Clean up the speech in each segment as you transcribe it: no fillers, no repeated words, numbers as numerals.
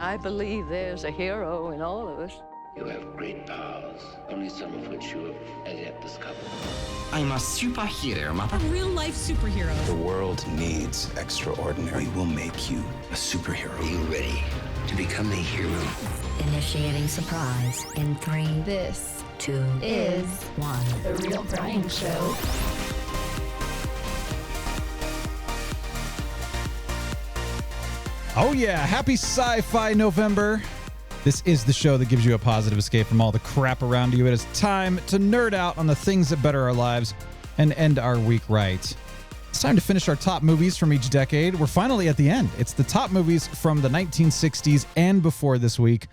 I believe there's a hero in all of us. You have great powers, only some of which you have as yet discovered. I'm a superhero, Mama. A real-life superhero. The world needs extraordinary. We will make you a superhero. Are you ready to become a hero? Initiating surprise in 3. This 2 is 1. The Real Brian Show. Oh yeah, happy Sci Fi November. This is the show that gives you a positive escape from all the crap around you. It is time to nerd out on the things that better our lives and end our week right. It's time to finish our top movies from each decade. We're finally at the end. It's the top movies from the 1960s and before this week.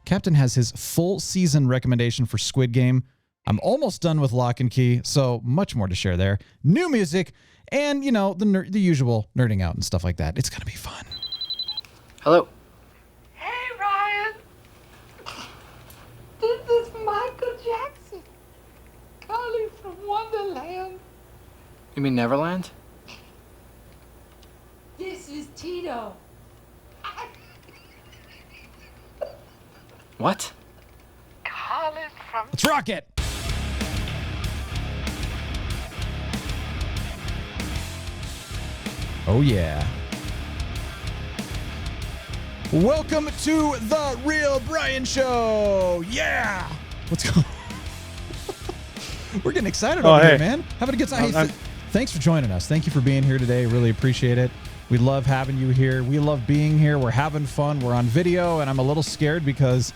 Captain has his full season recommendation for Squid Game. I'm almost done with Locke and Key, so much more to share there. New music and, you know, the usual nerding out and stuff like that. It's going to be fun. Hello. Hey, Ryan. This is Michael Jackson calling from Wonderland. You mean Neverland? This is Tito. What? Calling from... Let's rock it! Oh, yeah. Welcome to the Real Brian Show. Yeah. What's going on? We're getting excited over here, man. Having a good time. Hey, thanks for joining us. Thank you for being here today. Really appreciate it. We love having you here. We love being here. We're having fun. We're on video, and I'm a little scared because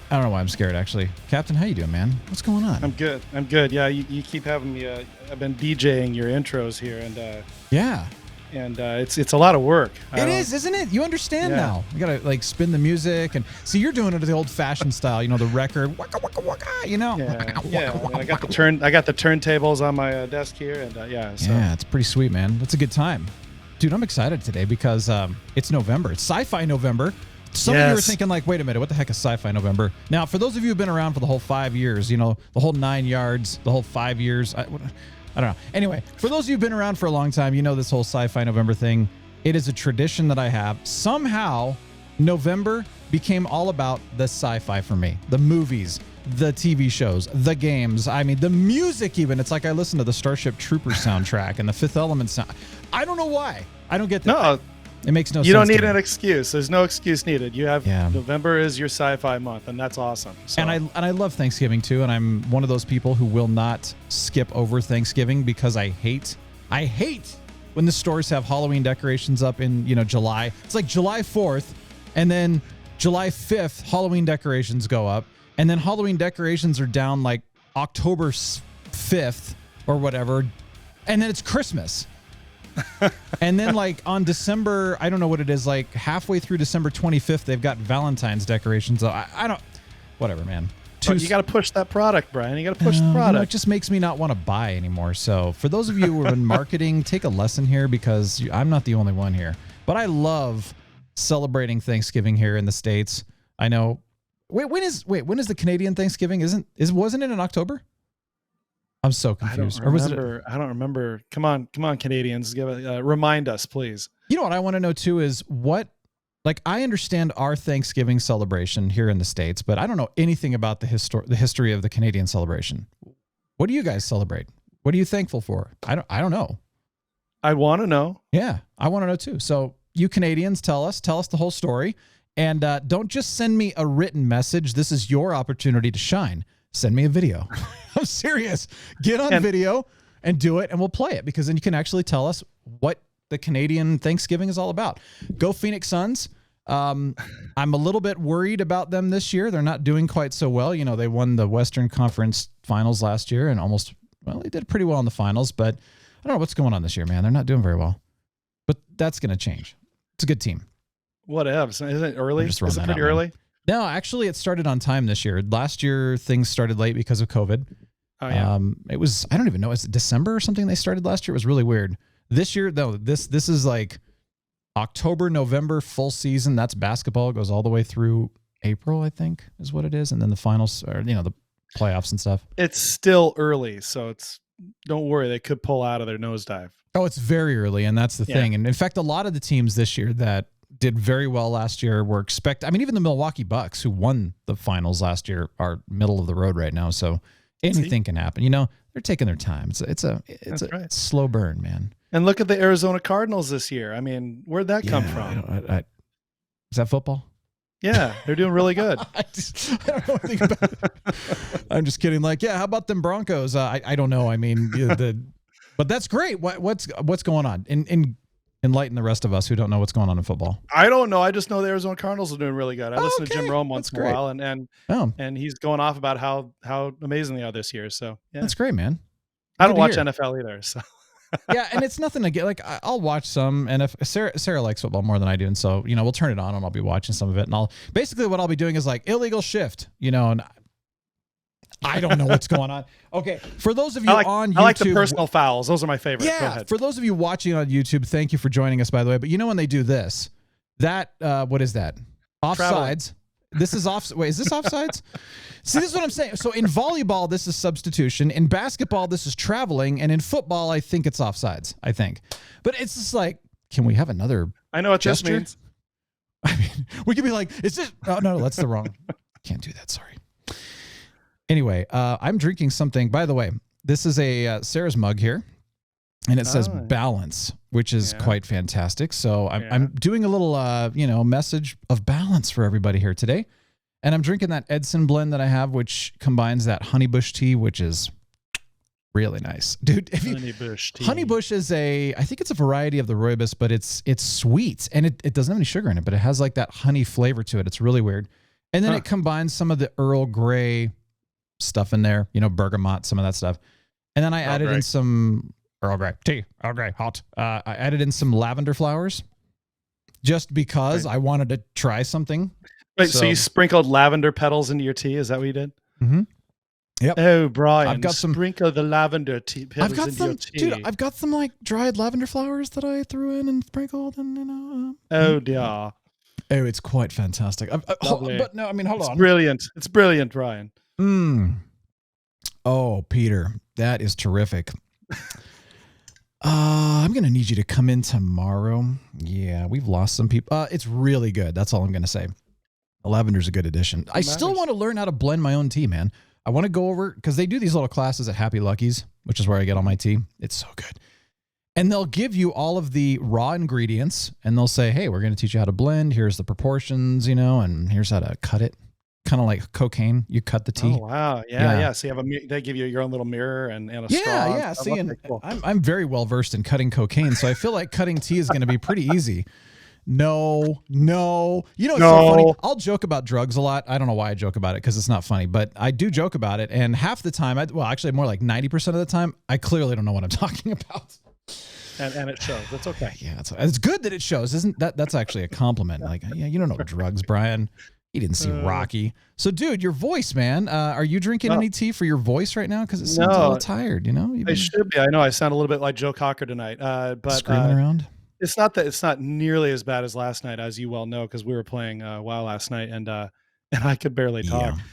I don't know why I'm scared, actually. Captain, how you doing, man? What's going on? I'm good. Yeah, you keep having me. I've been DJing your intros here, and yeah. And it's a lot of work. It is, isn't it? You understand now. You gotta like spin the music and see. You're doing it the old-fashioned style. You know, the record. Waka waka waka. You know. Yeah. I got the turntables on my desk here, and yeah. So. Yeah, it's pretty sweet, man. That's a good time, dude. I'm excited today because it's November. It's Sci Fi November. Some of you are thinking like, wait a minute, what the heck is Sci Fi November? Now, for those of you who've been around for the whole 5 years, you know, the whole 9 yards, the whole 5 years. I don't know. Anyway, for those of you who've been around for a long time, you know this whole Sci-Fi November thing. It is a tradition that I have. Somehow, November became all about the sci-fi for me. The movies, the TV shows, the games. I mean, the music even. It's like I listen to the Starship Troopers soundtrack and the Fifth Element sound. I don't know why. I don't get that. No. It makes no sense. You don't need an excuse. There's no excuse needed. You have Yeah. November is your sci-fi month, and that's awesome. So. And I love Thanksgiving too, and I'm one of those people who will not skip over Thanksgiving because I hate when the stores have Halloween decorations up in, you know, July. It's like July 4th, and then July 5th Halloween decorations go up, and then Halloween decorations are down like October 5th or whatever, and then it's Christmas. And then like on December, I don't know what it is, like halfway through December 25th, they've got Valentine's decorations. I don't, whatever, man. You got to push that product, Brian. You got to push the product. No, it just makes me not want to buy anymore. So for those of you who are in marketing, take a lesson here because I'm not the only one here. But I love celebrating Thanksgiving here in the States. I know. When is the Canadian Thanksgiving? Wasn't it in October? I'm so confused. I don't remember. Come on, Canadians, remind us, please. You know what I want to know too is like I understand our Thanksgiving celebration here in the States, but I don't know anything about the history of the Canadian celebration. What do you guys celebrate? What are you thankful for? I don't know. I want to know. Yeah, I want to know too. So you Canadians, tell us the whole story, and don't just send me a written message. This is your opportunity to shine. Send me a video. I'm serious. Get on video and do it, and we'll play it because then you can actually tell us what the Canadian Thanksgiving is all about. Go Phoenix Suns. I'm a little bit worried about them this year. They're not doing quite so well. You know, they won the Western Conference Finals last year and they did pretty well in the finals, but I don't know what's going on this year, man. They're not doing very well. But that's going to change. It's a good team. Whatever. Isn't it early? Is it pretty early? Man. No, actually, it started on time this year. Last year, things started late because of COVID. Oh, yeah. It was, I don't even know, is it December or something they started last year? It was really weird. This year, though, this is like October, November, full season. That's basketball. It goes all the way through April, I think, is what it is. And then the finals, or, you know, the playoffs and stuff. It's still early, so don't worry. They could pull out of their nosedive. Oh, it's very early, and that's the thing. And in fact, a lot of the teams this year that did very well last year. I mean, even the Milwaukee Bucks, who won the finals last year, are middle of the road right now. So anything can happen. You know, they're taking their time. It's a slow burn, man. And look at the Arizona Cardinals this year. I mean, where'd that come from? Is that football? Yeah, they're doing really good. I don't know anything about it. I'm just kidding. Like, yeah, how about them Broncos? I don't know. I mean, but that's great. What's going on? Enlighten the rest of us who don't know what's going on in football. I don't know. I just know the Arizona Cardinals are doing really good. I listen to Jim Rome once in a while, and he's going off about how amazing they are this year. So yeah, that's great, man. I don't watch NFL either. So yeah, and it's nothing to get. Like, I'll watch some, and if Sarah likes football more than I do, and so we'll turn it on and I'll be watching some of it, and I'll basically what I'll be doing is like illegal shift, and I don't know what's going on. Okay, for those of you on YouTube, I like the personal fouls. Those are my favorite. Yeah, go ahead. For those of you watching on YouTube, thank you for joining us, by the way. But when they do this, what is that? Offsides. This is off. Wait, is this offsides? See, this is what I'm saying. So in volleyball, this is substitution. In basketball, this is traveling. And in football, I think it's offsides. I think. But it's just like, can we have another I know what gesture? This means. I mean, we could be like, is this? Oh, no, that's the wrong. Can't do that. Sorry. Anyway, I'm drinking something. By the way, this is a Sarah's mug here. And it says balance, which is quite fantastic. So I'm doing a little, message of balance for everybody here today. And I'm drinking that Edson blend that I have, which combines that honeybush tea, which is really nice. Dude, honeybush tea. Honeybush is I think it's a variety of the rooibos, but it's sweet. And it doesn't have any sugar in it, but it has like that honey flavor to it. It's really weird. And then it combines some of the Earl Grey stuff in there, bergamot, some of that stuff. And then I added in some Earl Grey tea, Earl Grey hot. I added in some lavender flowers just because I wanted to try something. Wait, so you sprinkled lavender petals into your tea? Is that what you did? Mm-hmm. Yep. Oh, Brian, I've got sprinkle the lavender petals into your tea. Dude, I've got some like dried lavender flowers that I threw in and sprinkled, and Oh dear. Oh, it's quite fantastic. But no, I mean, hold on. Brilliant. It's brilliant, Brian. Oh, Peter, that is terrific. I'm going to need you to come in tomorrow. Yeah, we've lost some people. It's really good. That's all I'm going to say. The lavender's a good addition. I still want to learn how to blend my own tea, man. I want to go over, because they do these little classes at Happy Lucky's, which is where I get all my tea. It's so good. And they'll give you all of the raw ingredients, and they'll say, hey, we're going to teach you how to blend. Here's the proportions, and here's how to cut it. Kind of like cocaine. You cut the tea. Oh, wow. Yeah. So they give you your own little mirror and a straw. Yeah. See, and cool. I'm very well versed in cutting cocaine, so I feel like cutting tea is going to be pretty easy. No. It's so funny. I'll joke about drugs a lot. I don't know why I joke about it because it's not funny, but I do joke about it. And half the time, actually more like 90% of the time, I clearly don't know what I'm talking about. And it shows. That's okay. Yeah, it's good that it shows. Isn't that's actually a compliment? Like, yeah, you don't know drugs, Brian. You didn't see Rocky. So, dude, your voice, man. Are you drinking any tea for your voice right now? Because it seems a little tired, I should be. I know I sound a little bit like Joe Cocker tonight. But screaming around. It's not nearly as bad as last night, as you well know, because we were playing WoW last night, and I could barely talk. Yeah.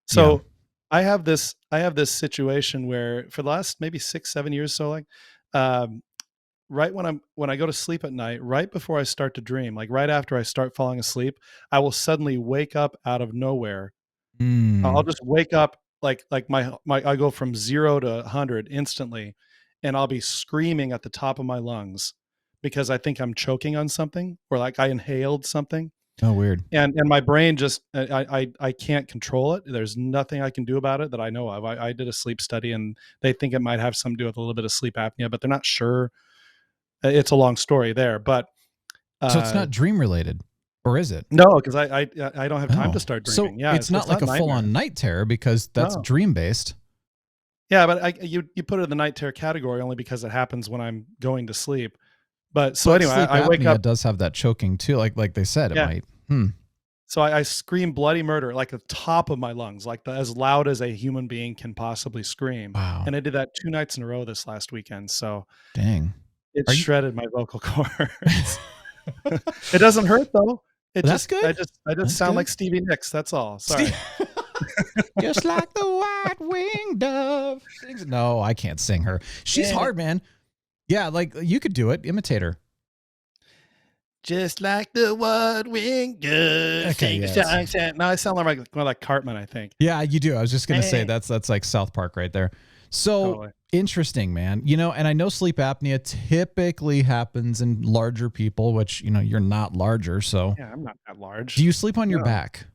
So I have this situation where for the last maybe 6-7 years, so like right when I go to sleep at night, right before I start to dream, like right after I start falling asleep, I will suddenly wake up out of nowhere. I'll just wake up like my I go from 0 to 100 instantly, and I'll be screaming at the top of my lungs because I think I'm choking on something, or like I inhaled something. Oh, weird. And my brain just I can't control it. There's nothing I can do about it that I know of. I did a sleep study, and they think it might have something to do with a little bit of sleep apnea, but they're not sure. It's a long story there, but so it's not dream related, or is it? No, because I don't have time to start dreaming. So it's not like a full on night terror because that's dream based. Yeah, but you put it in the night terror category only because it happens when I'm going to sleep. But so anyway, I wake up. It does have that choking too, like they said it might. So I scream bloody murder like the top of my lungs, like as loud as a human being can possibly scream. Wow. And I did that 2 nights in a row this last weekend. So dang. It shredded my vocal cords. It doesn't hurt though. That's good. I just sound like Stevie Nicks. That's all. Sorry. Just like the white-winged dove. No, I can't sing her. She's hard, man. Yeah, like you could do it. Imitate her. Just like the woodwind goes. Okay, Sing, yes. song. No, I sound more like Cartman, I think. Yeah, you do. I was just gonna say Hey. that's like South Park right there. So Totally. interesting, man. You know, and I know sleep apnea typically happens in larger people, which you're not larger. So Yeah, I'm not that large. do you sleep on your No. back?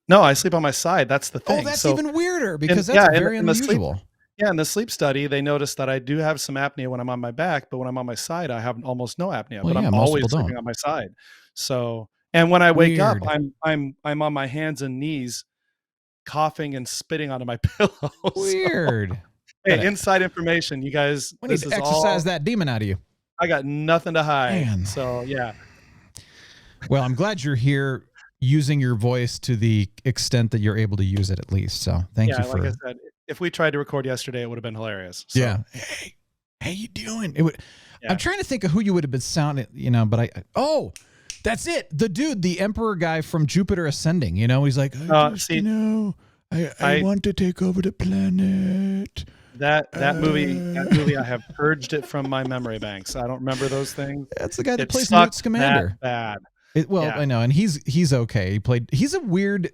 No, I sleep on my side. That's the thing. Oh, that's So, even weirder because and- that's yeah, very in the sleep- unusual. Yeah, in the sleep study, they noticed that I do have some apnea when I'm on my back, but when I'm on my side, I have almost no apnea. Well, but yeah, I'm most always people sleeping don't. on my side. So, and when I wake up, Weird. I'm on my hands and knees, coughing and spitting onto my pillow. So, Weird. hey, Gotta- inside information, you guys. We need This to is exercise all. that demon out of you. I got nothing to hide. Man. So yeah, Well, I'm glad you're here using your voice to the extent that you're able to use it at least. So thank yeah. you for Like I said, if we tried to record yesterday, it would have been hilarious. So, yeah. Hey, how you doing? It would. Yeah. I'm trying to think of who you would have been sounding, but oh, that's it. The dude, the Emperor guy from Jupiter Ascending. He's like, see, I want to take over the planet. that movie, I have purged it from my memory banks. I don't remember those things. That's the guy that It plays Newt sucked Scamander. that bad. I know, and he's okay. He's a weird.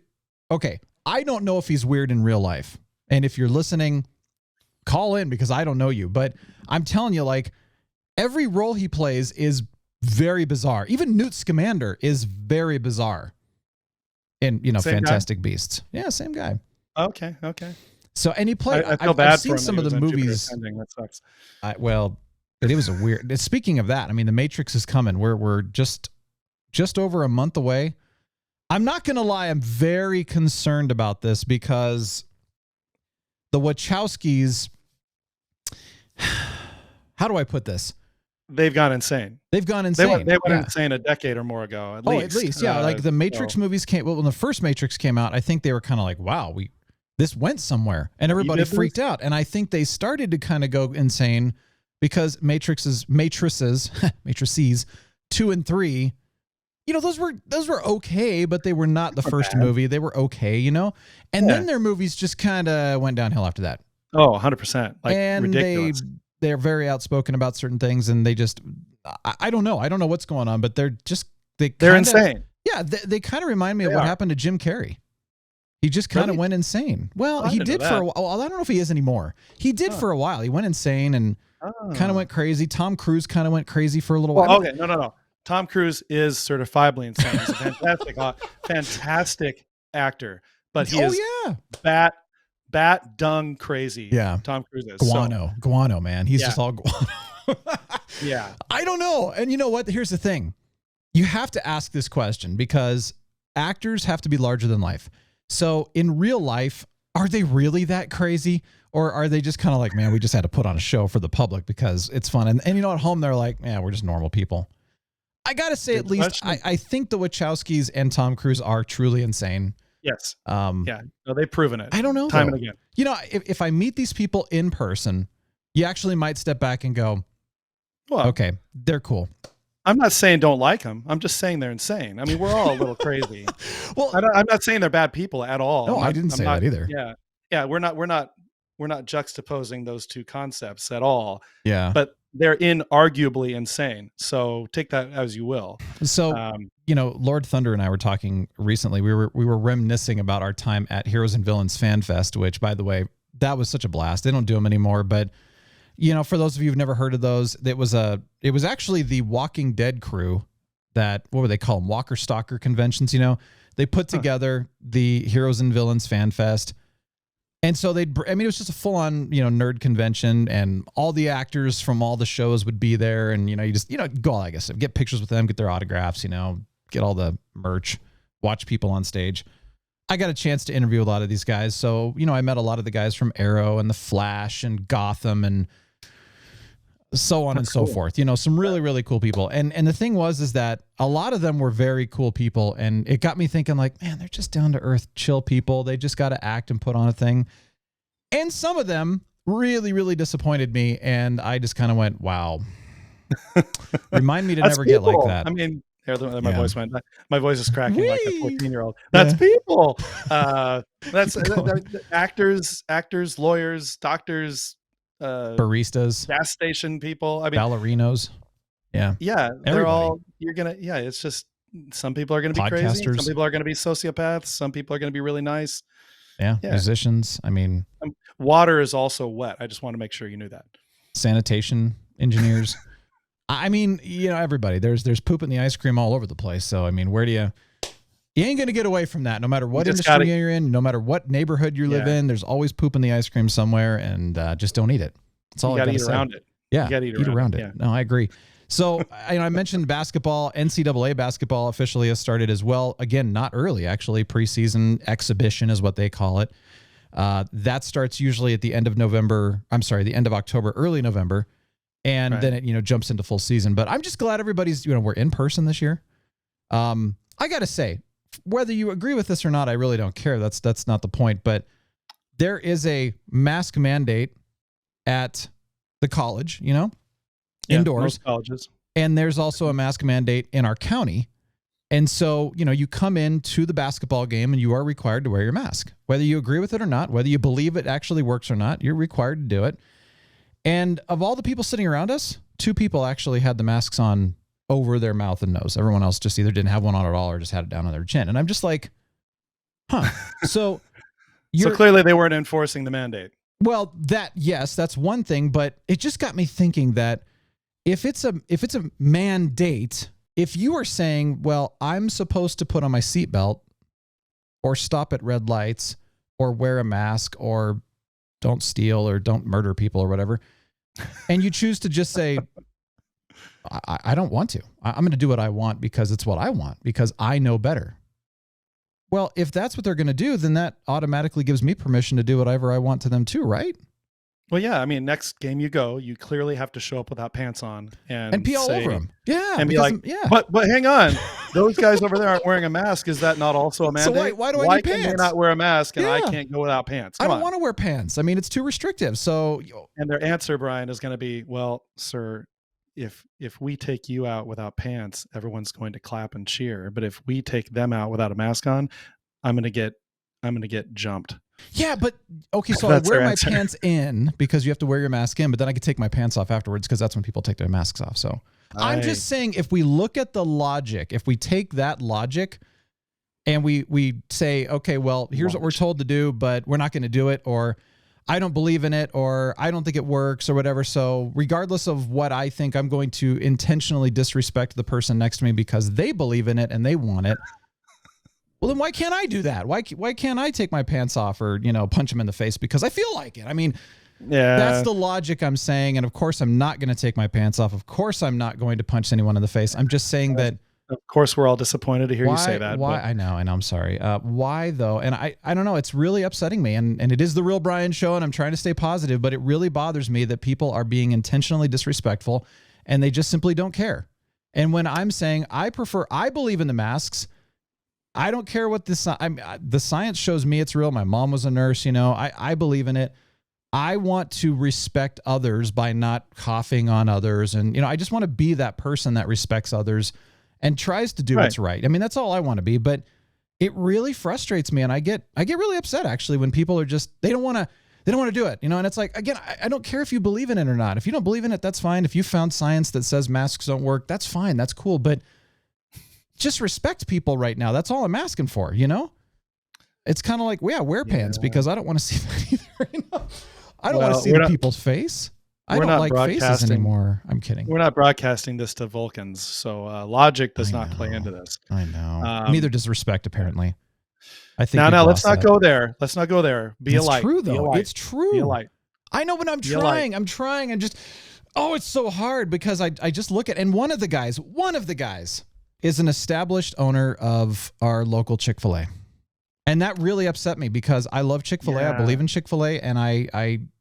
Okay, I don't know if he's weird in real life, and if you're listening, call in because I don't know you, but I'm telling you, like every role he plays is very bizarre. Even Newt Scamander is very bizarre. And Same guy? Fantastic Beasts. Yeah, same guy. Okay. So, and he played. I feel I've bad seen for him. some that of he the was on Jupiter movies. Ascending. That sucks. But it was a weird. Speaking of that, I mean, The Matrix is coming. We're just over a month away. I'm not gonna lie. I'm very concerned about this because the Wachowskis. How do I put this? They've gone insane. They've gone They insane. went Yeah. insane a decade or more ago. At At least, yeah. Like the Matrix so- movies came. Well, when the first Matrix came out, I think they were kind of like, "Wow, this went somewhere," and everybody did this? freaked out. And I think they started to kind of go insane because matrices 2 and 3. Those were okay, but they were not the first movie. They were okay, and then their movies just kind of went downhill after that. Oh, 100%. Like And ridiculous. they're very outspoken about certain things, and they just, I don't know what's going on, but they're insane. Yeah, they kind of remind me of They what are. happened to Jim Carrey. He just kind of Really? went insane. Well, I he didn't did know for that. a while. Well, I don't know if he is anymore. He did for a while. He went insane and kind of went crazy. Tom Cruise kind of went crazy for a little while. Okay, no. Tom Cruise is certifiably insane. He's a fantastic actor, but he is bat dung crazy. Yeah. Tom Cruise is. Guano, man. He's Yeah. just all guano. Yeah. I don't know. And you know what? Here's the thing. You have to ask this question because actors have to be larger than life. So in real life, are they really that crazy? Or are they just kind of like, man, we just had to put on a show for the public because it's fun. And at home, they're like, yeah, we're just normal people. I got to say, Good at least, question. I think the Wachowskis and Tom Cruise are truly insane. Yes. Yeah. No, they've proven it. I don't know. Time though. and again. If I meet these people in person, you actually might step back and go, Well, okay, they're cool. I'm not saying don't like them. I'm just saying they're insane. I mean, we're all a little crazy. Well, I'm not saying they're bad people at all. No, I'm I not- didn't I'm say not- that either. Yeah. We're not juxtaposing those two concepts at all. Yeah. But they're inarguably insane. So take that as you will. So, Lord Thunder and I were talking recently. We were reminiscing about our time at Heroes and Villains Fan Fest, which, by the way, that was such a blast. They don't do them anymore, but for those of you who've never heard of those, it was actually the Walking Dead crew that, what were they called? Walker Stalker conventions. They put together the Heroes and Villains Fan Fest. And so it was just a full on, nerd convention, and all the actors from all the shows would be there. And, you just, go, I guess, get pictures with them, get their autographs, get all the merch, watch people on stage. I got a chance to interview a lot of these guys. So, I met a lot of the guys from Arrow and The Flash and Gotham and so on and so forth. Some really, really cool people. And the thing is that a lot of them were very cool people. And it got me thinking like, man, they're just down to earth, chill people. They just got to act and put on a thing. And some of them really, really disappointed me. And I just kind of went, wow. Remind me to never get like that. I mean, my Yeah. voice went. My voice is cracking like a Whee! 14-year-old. That's Yeah. people. That's Keep going. actors, lawyers, doctors, Baristas, gas station people. I mean, ballerinos. Yeah. Yeah, they're Everybody. all it's just some people are going to be crazy, some Podcasters. people are going to be sociopaths, some people are going to be really nice. Yeah. Musicians. I mean, water is also wet. I just want to make sure you knew that. sanitation engineers. I mean, everybody. There's poop in the ice cream all over the place. So I mean, where do you ain't gonna get away from that. No matter what industry you're in, no matter what neighborhood you live in, there's always poop in the ice cream somewhere, and just don't eat it. That's all I gotta eat say. around it. Yeah, you gotta eat around it. Yeah. No, I agree. So I mentioned basketball. NCAA basketball officially has started as well. Again, not early, actually. Preseason exhibition is what they call it. That starts usually at the end of November. I'm sorry, the end of October, early November. And then it, jumps into full season. But I'm just glad everybody's, we're in person this year. I got to say, whether you agree with this or not, I really don't care. That's not the point. But there is a mask mandate at the college, indoors. Most colleges. And there's also a mask mandate in our county. And so, you come into the basketball game and you are required to wear your mask. Whether you agree with it or not, whether you believe it actually works or not, you're required to do it. And of all the people sitting around us, 2 people actually had the masks on over their mouth and nose. Everyone else just either didn't have one on at all or just had it down on their chin. And I'm just like, huh. So clearly they weren't enforcing the mandate. Well, yes, that's one thing, but it just got me thinking that if it's a mandate, if you are saying, well, I'm supposed to put on my seatbelt or stop at red lights or wear a mask or don't steal or don't murder people or whatever, and you choose to just say, I don't want to. I'm going to do what I want because it's what I want, because I know better. Well, if that's what they're going to do, then that automatically gives me permission to do whatever I want to them too, right? Well, yeah. I mean, next game you go, you clearly have to show up without pants on and pee all over them. Yeah. And be like, yeah. But hang on. Those guys over there aren't wearing a mask. Is that not also a mandate? So why do I need can pants? they not wear a mask and I can't go without pants? I don't want to wear pants. I mean, it's too restrictive. So, and their answer, Brian, is going to be, well, sir, if we take you out without pants, everyone's going to clap and cheer. But if we take them out without a mask on, I'm going to get jumped. Yeah, but okay, so I wear my pants in because you have to wear your mask in, but then I could take my pants off afterwards because that's when people take their masks off. So I'm just saying, if we look at the logic, if we take that logic and we say, okay, well, here's what we're told to do, but we're not going to do it, or I don't believe in it, or I don't think it works, or whatever. So regardless of what I think, I'm going to intentionally disrespect the person next to me because they believe in it and they want it. Well, then why can't I do that? Why can't I take my pants off or, punch them in the face because I feel like it? I mean, that's the logic I'm saying. And of course, I'm not going to take my pants off. Of course, I'm not going to punch anyone in the face. I'm just saying that. Of course, we're all disappointed to hear you say that. Why? I know. I'm sorry. Why though? And I don't know. It's really upsetting me. And it is the Real Brian Show, and I'm trying to stay positive, but it really bothers me that people are being intentionally disrespectful and they just simply don't care. And when I'm saying I believe in the masks, I don't care what the science shows me it's real. My mom was a nurse, I believe in it. I want to respect others by not coughing on others. And, I just want to be that person that respects others and tries to do what's right. I mean, that's all I want to be, but it really frustrates me. And I get really upset actually when people are just, they don't want to do it, and it's like, again, I don't care if you believe in it or not. If you don't believe in it, that's fine. If you found science that says masks don't work, that's fine. That's cool. But just respect people right now. That's all I'm asking for, It's kind of like, wear pants because I don't want to see that either. I don't want to see the people's face. I don't like faces anymore. I'm kidding. We're not broadcasting this to Vulcans, so logic does not play into this. I know. Neither does respect, apparently. I think now let's not go there. Let's not go there. Be a light. It's true, though. It's true. Be a light. I know, but I'm trying. I'm just, it's so hard because I just look at, and one of the guys is an established owner of our local Chick-fil-A. And that really upset me because I love Chick-fil-A. Yeah. I believe in Chick-fil-A, and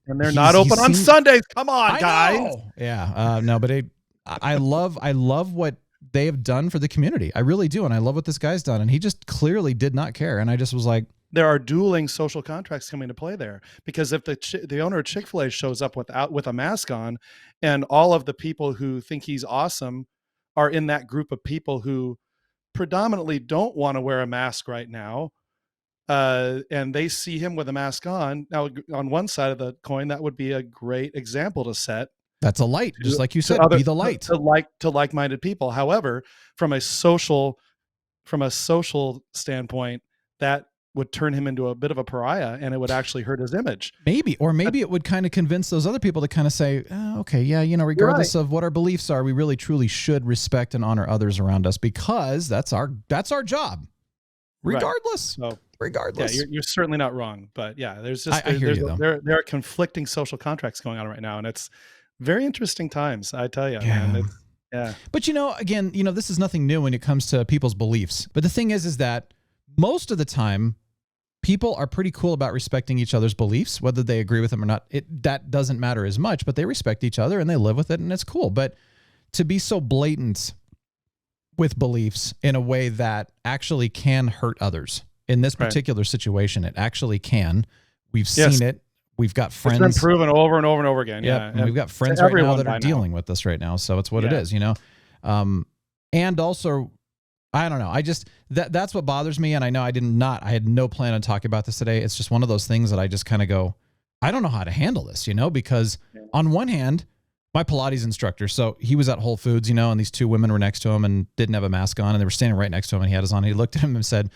and they're not open on Sundays. Come on, guys. Yeah. No, but I love what they have done for the community. I really do. And I love what this guy's done. And he just clearly did not care. And I just was like, there are dueling social contracts coming to play there, because if the owner of Chick-fil-A shows up with a mask on, and all of the people who think he's awesome are in that group of people who predominantly don't want to wear a mask right now, and they see him with a mask on. Now, on one side of the coin, that would be a great example to set That's a light, just like you said. Be the light to like-minded people. However, from a social standpoint, that would turn him into a bit of a pariah, and it would actually hurt his image. Maybe it would kind of convince those other people to kind of say, oh, okay, yeah, regardless of what our beliefs are, we really truly should respect and honor others around us, because that's our job. Regardless. Right. So, regardless. Yeah, you're certainly not wrong, but yeah, there are conflicting social contracts going on right now, and it's very interesting times, I tell you. Yeah. Man. Yeah. But again, this is nothing new when it comes to people's beliefs. But the thing is that most of the time, people are pretty cool about respecting each other's beliefs, whether they agree with them or not. That doesn't matter as much, but they respect each other and they live with it, and it's cool. But to be so blatant with beliefs in a way that actually can hurt others in this particular situation, it actually can. We've seen it. We've got friends. It's been proven over and over and over again. Yeah, and we've got friends right now that are dealing with this right now. So it's what it is, and also, I don't know. I just that's what bothers me, and I know I had no plan on talking about this today. It's just one of those things that I just kind of go, I don't know how to handle this, because on one hand, my Pilates instructor, so he was at Whole Foods, and these two women were next to him and didn't have a mask on, and they were standing right next to him, and he had his on. He looked at him and said,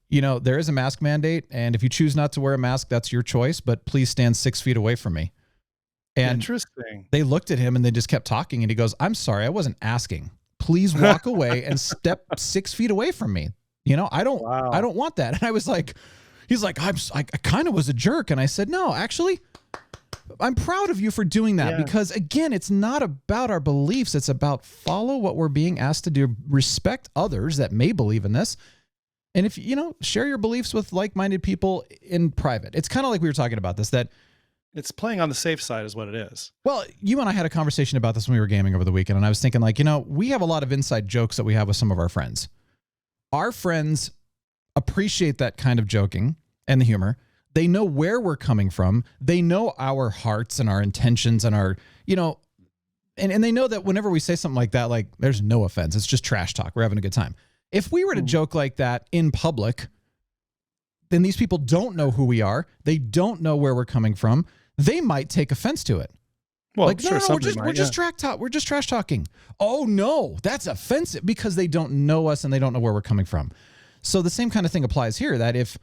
there is a mask mandate, and if you choose not to wear a mask, that's your choice, but please stand 6 feet away from me. And interesting. They looked at him and they just kept talking, and he goes, I'm sorry, I wasn't asking. Please walk away and step 6 feet away from me. I don't want that. And I was like, he's like, I kind of was a jerk. And I said, no, actually, I'm proud of you for doing that, because again, it's not about our beliefs. It's about follow what we're being asked to do, respect others that may believe in this. And if, share your beliefs with like-minded people in private. It's kind of like we were talking about this, that it's playing on the safe side is what it is. Well, you and I had a conversation about this when we were gaming over the weekend, and I was thinking we have a lot of inside jokes that we have with some of our friends. Our friends appreciate that kind of joking and the humor. They know where we're coming from. They know our hearts and our intentions and our, and they know that whenever we say something like that, there's no offense. It's just trash talk. We're having a good time. If we were to joke like that in public, then these people don't know who we are. They don't know where we're coming from. They might take offense to it. Well, we're just trash talking. Oh no, that's offensive, because they don't know us and they don't know where we're coming from. So the same kind of thing applies here, that if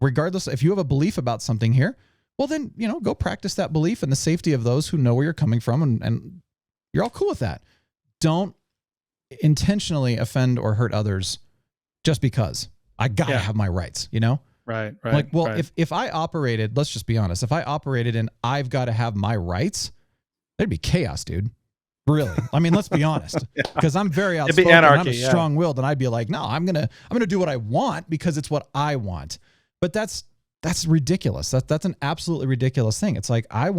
regardless, if you have a belief about something here, well then, go practice that belief in the safety of those who know where you're coming from, and you're all cool with that. Don't intentionally offend or hurt others just because. I gotta have my rights, Right. If I operated, let's just be honest, if I operated and I've got to have my rights, there'd be chaos, dude. Really. I mean, let's be honest, because I'm very outspoken. Anarchy, and I'm strong-willed, and I'd be like, no, I'm gonna do what I want because it's what I want. But that's ridiculous. That's an absolutely ridiculous thing. It's like, of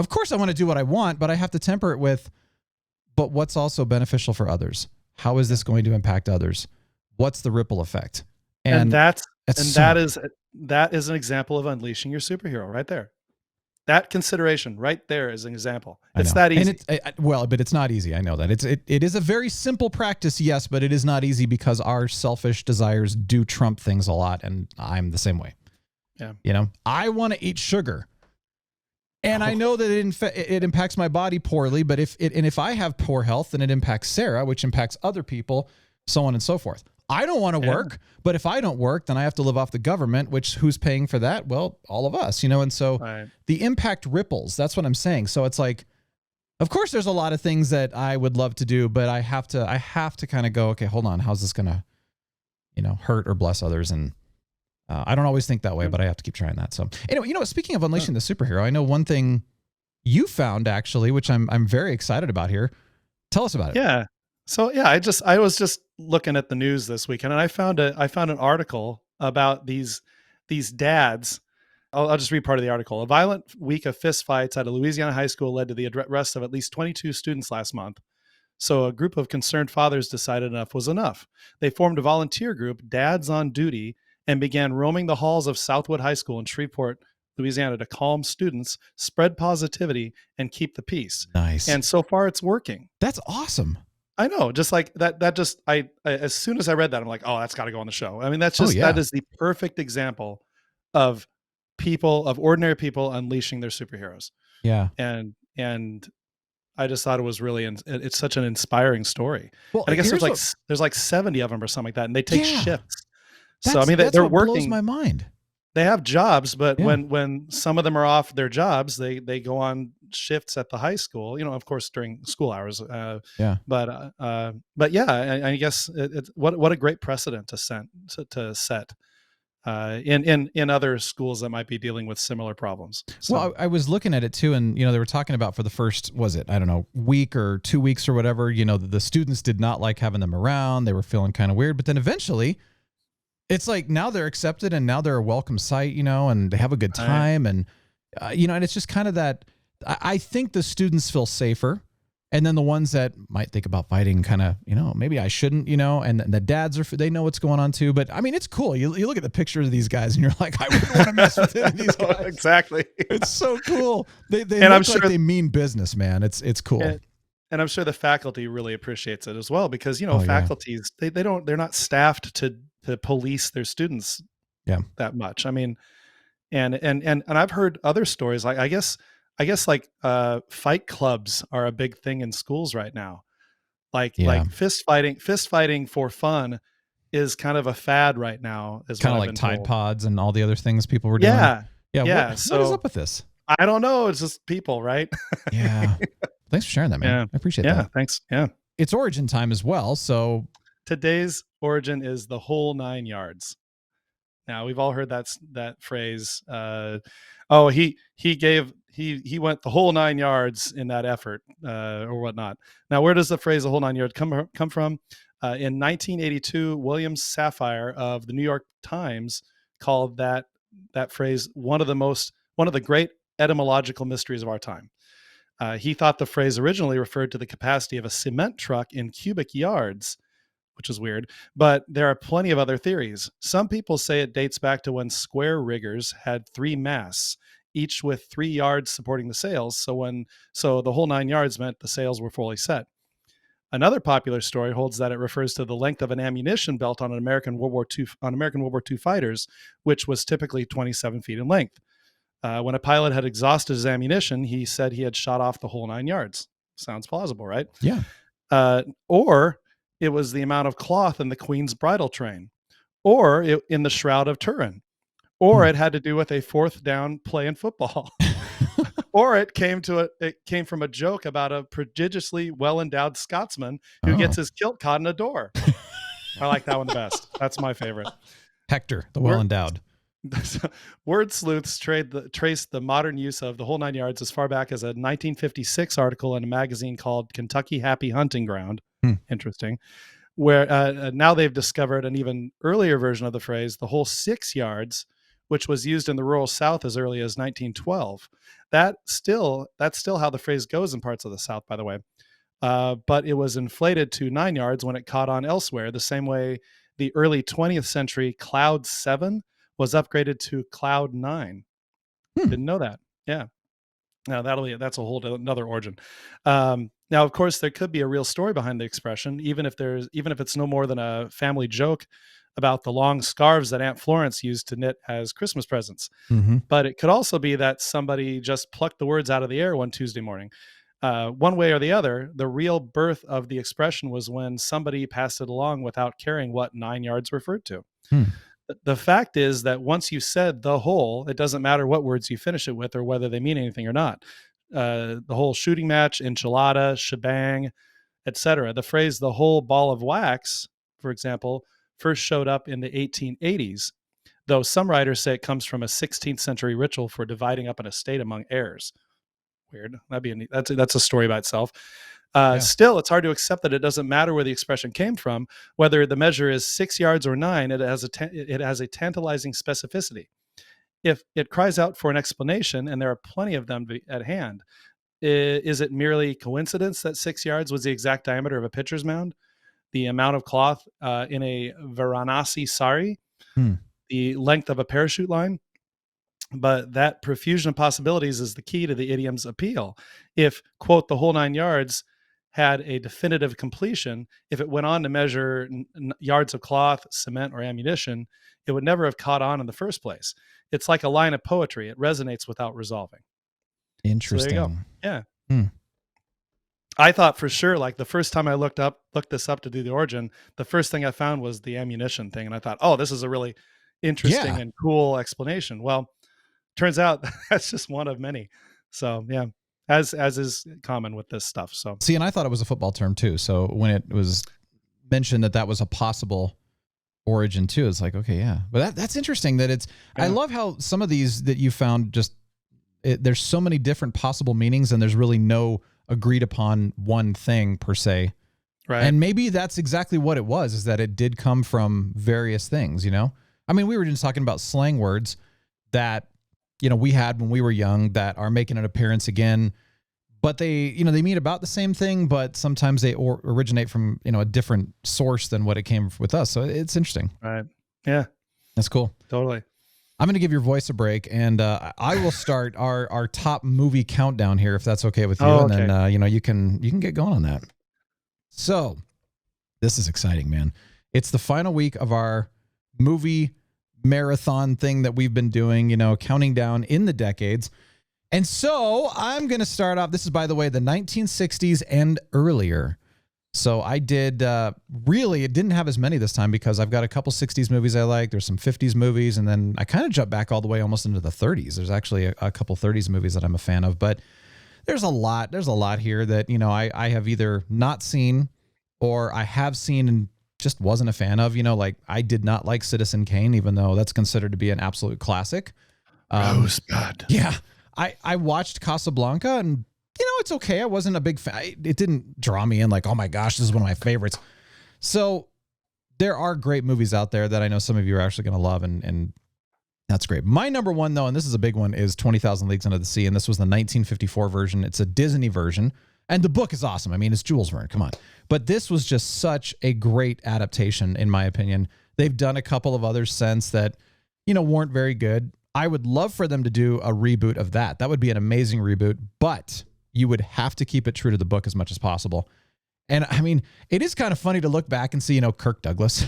course I want to do what I want, but I have to temper it with, but what's also beneficial for others? How is this going to impact others? What's the ripple effect? And that is an example of unleashing your superhero right there. That consideration right there is an example. It's that easy. And but it's not easy. I know that. It is a very simple practice, yes, but it is not easy because our selfish desires do trump things a lot, and I'm the same way. Yeah. I want to eat sugar. And I know that it impacts my body poorly, but if I have poor health, then it impacts Sarah, which impacts other people, so on and so forth. I don't want to work, but if I don't work, then I have to live off the government, which who's paying for that? Well, all of us, and so the impact ripples. That's what I'm saying. So it's like, of course, there's a lot of things that I would love to do, but I have to kind of go, okay, hold on, how's this gonna, hurt or bless others? And I don't always think that way, but I have to keep trying that. So anyway, speaking of unleashing the superhero, I know one thing you found actually, which I'm very excited about here. Tell us about it. Yeah. So I was just looking at the news this weekend, and I found an article about these dads. I'll just read part of the article. A violent week of fistfights at a Louisiana high school led to the arrest of at least 22 students last month. So a group of concerned fathers decided enough was enough. They formed a volunteer group, Dads on Duty, and began roaming the halls of Southwood High School in Shreveport, Louisiana, to calm students, spread positivity, and keep the peace. Nice. And so far, it's working. That's awesome. I know, just like that I as soon as I read that, I'm like, oh, that's got to go on the show. I mean, that is the perfect example of ordinary people unleashing their superheroes. Yeah. And I just thought it was really, it's such an inspiring story. Well, And I guess here's there's like 70 of them or something like that, and they take Yeah. shifts. So I that's mean, that's they're what blows working. my mind. They have jobs, but Yeah. when some of them are off their jobs, they go on shifts at the high school. Of course during school hours. Yeah. But yeah, I guess what a great precedent to set in other schools that might be dealing with similar problems. So. Well, I was looking at it too, and they were talking about for the first, was it, I don't know, week or 2 weeks or whatever, the students did not like having them around. They were feeling kind of weird, but then eventually it's like now they're accepted and now they're a welcome sight, and they have a good time. And, and it's just kind of that, I think the students feel safer. And then the ones that might think about fighting kind of, maybe I shouldn't, and the dads they know what's going on too. But I mean, it's cool. You look at the pictures of these guys and you're like, I wouldn't want to mess with any of these guys. Exactly. It's so cool. They and look I'm sure like they mean business, man. It's cool. And I'm sure the faculty really appreciates it as well, because, faculties, they're not staffed to police their students that much. I mean, and I've heard other stories. Like, I guess like fight clubs are a big thing in schools right now. Like fist fighting for fun is kind of a fad right now. Is kind of like Tide Pods and all the other things people were doing. Yeah. What is up with this? I don't know. It's just people, right? Yeah. Thanks for sharing that, man. Yeah. I appreciate that. Yeah. Thanks. Yeah. It's origin time as well. So today's origin is the whole 9 yards. Now we've all heard that phrase. He went the whole 9 yards in that effort, or whatnot. Now, where does the phrase "the whole 9 yards" come from? In 1982, William Safire of the New York Times called that phrase one of the great etymological mysteries of our time. He thought the phrase originally referred to the capacity of a cement truck in cubic yards, which is weird, but there are plenty of other theories. Some people say it dates back to when square riggers had 3 masts, each with 3 yards supporting the sails. So the whole 9 yards meant the sails were fully set. Another popular story holds that it refers to the length of an ammunition belt on American World War II fighters, which was typically 27 feet in length. When a pilot had exhausted his ammunition, he said he had shot off the whole 9 yards. Sounds plausible, right? Yeah. Or it was the amount of cloth in the Queen's bridal train, or in the Shroud of Turin, or it had to do with a 4th down play in football, or it came from a joke about a prodigiously well-endowed Scotsman who gets his kilt caught in a door. I like that one the best. That's my favorite. Hector, the well-endowed. Word sleuths trace the modern use of the whole 9 yards as far back as a 1956 article in a magazine called Kentucky Happy Hunting Ground. Interesting. Where now they've discovered an even earlier version of the phrase, the whole 6 yards, which was used in the rural South as early as 1912. That's still how the phrase goes in parts of the South, by the way. But it was inflated to 9 yards when it caught on elsewhere, the same way the early 20th century Cloud 7 was upgraded to Cloud 9. Didn't know that. Yeah. Now that's a whole another origin. Now, of course, there could be a real story behind the expression, even if it's no more than a family joke about the long scarves that Aunt Florence used to knit as Christmas presents. Mm-hmm. But it could also be that somebody just plucked the words out of the air one Tuesday morning. One way or the other, the real birth of the expression was when somebody passed it along without caring what 9 yards referred to. The fact is that once you said the whole, it doesn't matter what words you finish it with or whether they mean anything or not. The whole shooting match, enchilada, shebang, etc. The phrase "the whole ball of wax," for example, first showed up in the 1880s, though some writers say it comes from a 16th century ritual for dividing up an estate among heirs. Weird. That's a story by itself. Still, it's hard to accept that it doesn't matter where the expression came from, whether the measure is 6 yards or 9. It has a tantalizing specificity. If it cries out for an explanation, and there are plenty of them at hand, is it merely coincidence that 6 yards was the exact diameter of a pitcher's mound? The amount of cloth in a Varanasi sari? The length of a parachute line? But that profusion of possibilities is the key to the idiom's appeal. If, quote, the whole 9 yards had a definitive completion, if it went on to measure yards of cloth, cement, or ammunition, it would never have caught on in the first place. It's like a line of poetry. It resonates without resolving. Interesting. So there you go. Yeah. Hmm. I thought for sure, like the first time I looked this up to do the origin, the first thing I found was the ammunition thing. And I thought, oh, this is a really interesting and cool explanation. Well, turns out that's just one of many. So yeah, as is common with this stuff. So see, and I thought it was a football term too. So when it was mentioned that was a possible origin too, it's like, okay, yeah. But that's interesting that it's, I love how some of these that you found just, there's so many different possible meanings and there's really no agreed upon one thing per se. Right. And maybe that's exactly what it was, is that it did come from various things, you know? I mean, we were just talking about slang words that, you know, we had when we were young that are making an appearance again, but they, you know, they mean about the same thing, but sometimes they originate from, you know, a different source than what it came with us. So it's interesting. Right. Yeah. That's cool. Totally. I'm going to give your voice a break, and I will start our top movie countdown here, if that's okay with you. Oh, and then you know, you can get going on that. So this is exciting, man. It's the final week of our movie marathon thing that we've been doing, you know, counting down in the decades. And so I'm going to start off. This is, by the way, the 1960s and earlier. So I did, really, it didn't have as many this time because I've got a couple 60s movies I like. There's some 50s movies, and then I kind of jumped back all the way almost into the 30s. There's actually a couple 30s movies that I'm a fan of, but there's a lot here that, you know, I have either not seen or I have seen and just wasn't a fan of. You know, like I did not like Citizen Kane, even though that's considered to be an absolute classic. Rosebud. Yeah. I watched Casablanca, and you know, it's okay. I wasn't a big fan. It didn't draw me in like, oh my gosh, this is one of my favorites. So there are great movies out there that I know some of you are actually going to love, and that's great. My number one, though, and this is a big one, is 20,000 Leagues Under the Sea, and this was the 1954 version. It's a Disney version, and the book is awesome. I mean, it's Jules Verne. Come on. But this was just such a great adaptation, in my opinion. They've done a couple of others since that, you know, weren't very good. I would love for them to do a reboot of that. That would be an amazing reboot, but you would have to keep it true to the book as much as possible. And I mean, it is kind of funny to look back and see, you know, Kirk Douglas.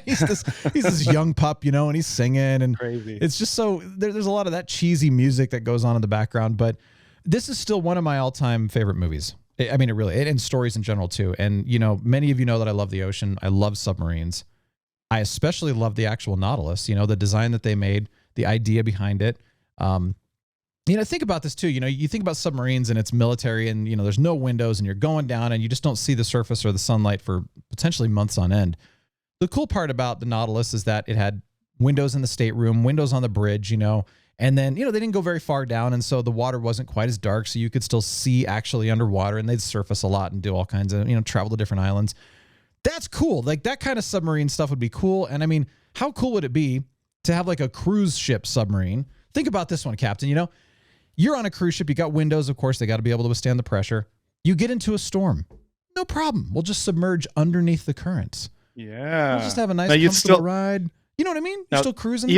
he's this young pup, you know, and he's singing, and crazy. It's just so there's a lot of that cheesy music that goes on in the background. But this is still one of my all-time favorite movies. I mean, and stories in general too. And you know, many of you know that I love the ocean. I love submarines. I especially love the actual Nautilus. You know, the design that they made, the idea behind it. You know, think about this too. You know, you think about submarines and it's military, and you know, there's no windows, and you're going down, and you just don't see the surface or the sunlight for potentially months on end. The cool part about the Nautilus is that it had windows in the stateroom, windows on the bridge, you know, and then, you know, they didn't go very far down, and so the water wasn't quite as dark, so you could still see actually underwater, and they'd surface a lot and do all kinds of, you know, travel to different islands. That's cool. Like that kind of submarine stuff would be cool. And I mean, how cool would it be to have like a cruise ship submarine? Think about this one, Captain. You know, you're on a cruise ship. You got windows, of course. They got to be able to withstand the pressure. You get into a storm. No problem. We'll just submerge underneath the currents. Yeah. We'll just have a nice, comfortable ride. You know what I mean? You're still cruising.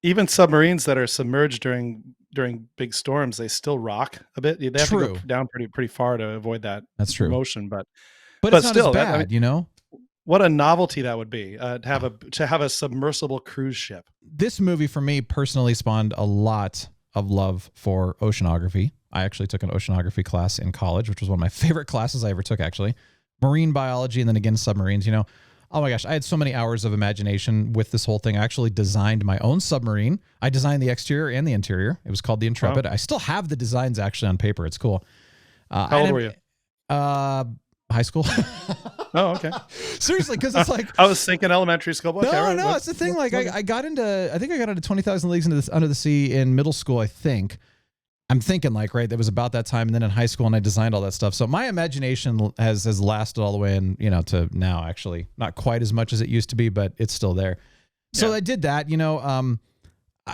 Even submarines that are submerged during big storms, they still rock a bit. They have to go down pretty far to avoid that. That's true. Motion, but it's not still as bad, I mean, you know. What a novelty that would be to have a submersible cruise ship. This movie for me personally spawned a lot of love for oceanography. I actually took an oceanography class in college, which was one of my favorite classes I ever took, actually. Marine biology, and then again submarines. You know, oh my gosh, I had so many hours of imagination with this whole thing. I actually designed my own submarine. I designed the exterior and the interior. It was called the Intrepid. Wow. I still have the designs actually on paper. It's cool. How old were you? High school. Oh, okay. Seriously, because it's like I was thinking elementary school. Okay, no, it's the thing. Like I got into 20,000 Leagues Under the Sea in middle school. I think. I'm thinking like, right, that was about that time, and then in high school, and I designed all that stuff. So my imagination has lasted all the way, and you know, to now. Actually, not quite as much as it used to be, but it's still there. So I did that. You know,